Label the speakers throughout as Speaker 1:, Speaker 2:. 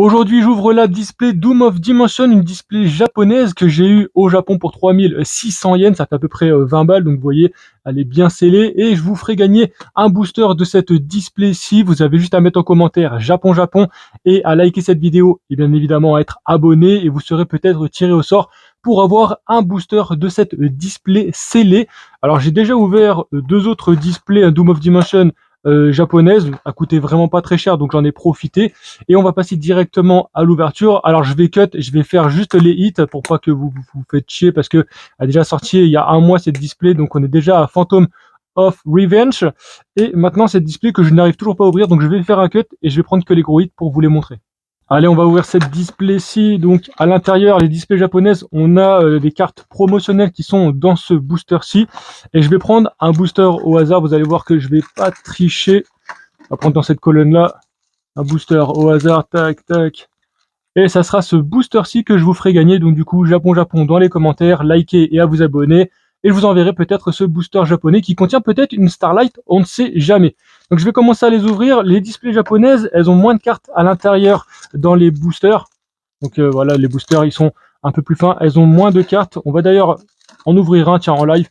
Speaker 1: Aujourd'hui, j'ouvre la display Doom of Dimension, une display japonaise que j'ai eue au Japon pour 3600 yens, ça fait à peu près 20 balles, donc vous voyez, elle est bien scellée, et je vous ferai gagner un booster de cette display-ci. Vous avez juste à mettre en commentaire Japon Japon et à liker cette vidéo, et bien évidemment à être abonné, et vous serez peut-être tiré au sort pour avoir un booster de cette display scellée. Alors j'ai déjà ouvert deux autres displays, un Doom of Dimension japonaise, a coûté vraiment pas très cher, donc j'en ai profité. Et on va passer directement à l'ouverture. Alors je vais cut, je vais faire juste les hits pour pas que vous faites chier, parce que elle a déjà sorti il y a un mois cette display, donc on est déjà à Phantom of Revenge. Et maintenant cette display que je n'arrive toujours pas à ouvrir, donc je vais faire un cut et je vais prendre que les gros hits pour vous les montrer. Allez, on va ouvrir cette display-ci. Donc, à l'intérieur, les displays japonaises, on a des cartes promotionnelles qui sont dans ce booster-ci. Et je vais prendre un booster au hasard. Vous allez voir que je vais pas tricher. On va prendre dans cette colonne-là un booster au hasard. Tac, tac. Et ça sera ce booster-ci que je vous ferai gagner. Donc, du coup, Japon, Japon dans les commentaires. Likez et à vous abonner. Et je vous enverrai peut-être ce booster japonais qui contient peut-être une Starlight. On ne sait jamais. Donc je vais commencer à les ouvrir. Les displays japonaises, elles ont moins de cartes à l'intérieur dans les boosters. Donc voilà, les boosters, ils sont un peu plus fins. Elles ont moins de cartes. On va d'ailleurs en ouvrir un, tiens, en live.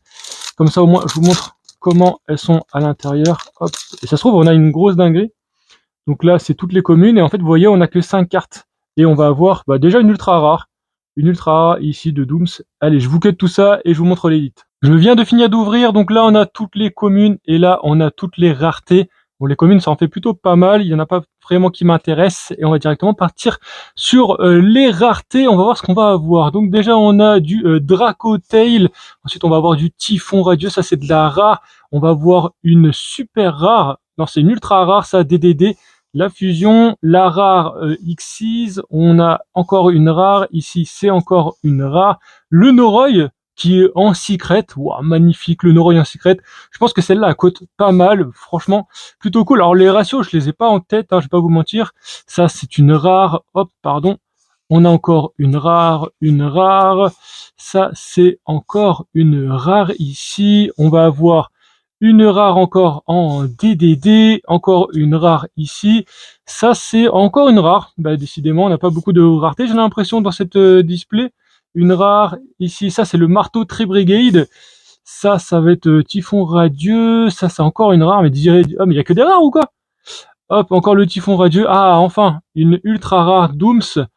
Speaker 1: Comme ça, au moins, je vous montre comment elles sont à l'intérieur. Hop. Et ça se trouve, on a une grosse dinguerie. Donc là, c'est toutes les communes. Et en fait, vous voyez, on a que 5 cartes. Et on va avoir déjà une ultra rare. Une ultra rare ici de Dooms. Allez, je vous cut tout ça et je vous montre les hits. Je viens de finir d'ouvrir, donc là on a toutes les communes et là on a toutes les raretés. Bon, les communes ça en fait plutôt pas mal, il y en a pas vraiment qui m'intéressent et on va directement partir sur les raretés. On va voir ce qu'on va avoir. Donc déjà on a du Dracotail, ensuite on va avoir du Typhon Radieux, ça c'est de la rare. On va avoir une super rare, non c'est une ultra rare ça, DDD. La fusion, la rare Xyz, on a encore une rare, ici c'est encore une rare. Le Noroi, qui est en secret, wow, magnifique, le Noroi en secret. Je pense que celle-là elle cote pas mal, franchement, plutôt cool. Alors les ratios, je les ai pas en tête, hein, je vais pas vous mentir. Ça c'est une rare, hop, pardon. On a encore une rare, ça c'est encore une rare ici. On va avoir une rare encore en DDD, encore une rare ici. Ça, c'est encore une rare. Bah, décidément, on n'a pas beaucoup de rareté, j'ai l'impression, dans cette display. Une rare ici, ça, c'est le marteau Tri-Brigade. Ça va être Typhon Radieux. Ça, c'est encore une rare, mais dirais, ah, mais il y a que des rares ou quoi? Hop, encore le Typhon Radieux. Ah, enfin, une ultra rare Dooms.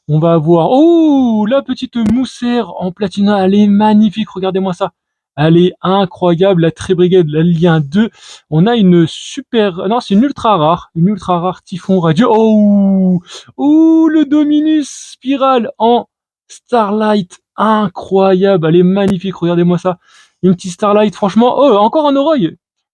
Speaker 1: On va avoir, oh, la petite moussère en platina, elle est magnifique, regardez-moi ça. Elle est incroyable, la Tri-Brigade, la lien 2. On a une super, non, c'est une ultra rare Typhon Radieux. Oh, oh, le Dominus Spirale en Starlight, incroyable, elle est magnifique, regardez-moi ça. Une petite Starlight, franchement, oh, encore un Noroi.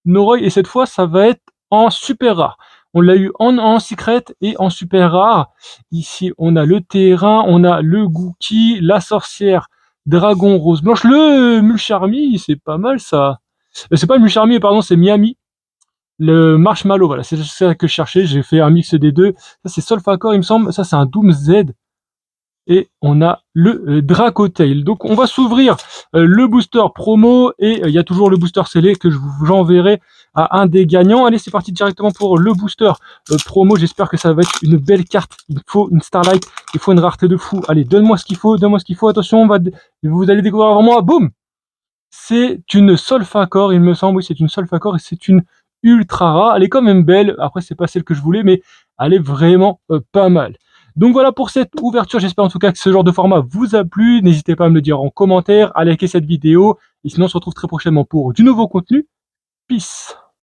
Speaker 1: Noroi, et cette fois, ça va être en super rare. On l'a eu en secret et en super rare. Ici, on a le terrain, on a le Gookie, la sorcière, dragon rose blanche, le Mulcharmy, c'est pas mal ça. C'est pas le Mulcharmy, pardon, c'est Miami. Le Marshmallow, voilà, c'est ça que je cherchais, j'ai fait un mix des deux. Ça, c'est Solfacor, il me semble. Ça, c'est un Doom Z. Et on a le Dracotail. Donc on va s'ouvrir le booster promo et il y a toujours le booster scellé que j'enverrai à un des gagnants. Allez, c'est parti directement pour le booster promo. J'espère que ça va être une belle carte. Il faut une Starlight, il faut une rareté de fou. Allez, donne-moi ce qu'il faut, donne-moi ce qu'il faut. Attention, vous allez découvrir vraiment. Boum! C'est une Solfacor, il me semble. Oui, c'est une Solfacor et c'est une ultra rare. Elle est quand même belle. Après, c'est pas celle que je voulais, mais elle est vraiment pas mal. Donc voilà pour cette ouverture, j'espère en tout cas que ce genre de format vous a plu. N'hésitez pas à me le dire en commentaire, à liker cette vidéo. Et sinon on se retrouve très prochainement pour du nouveau contenu. Peace.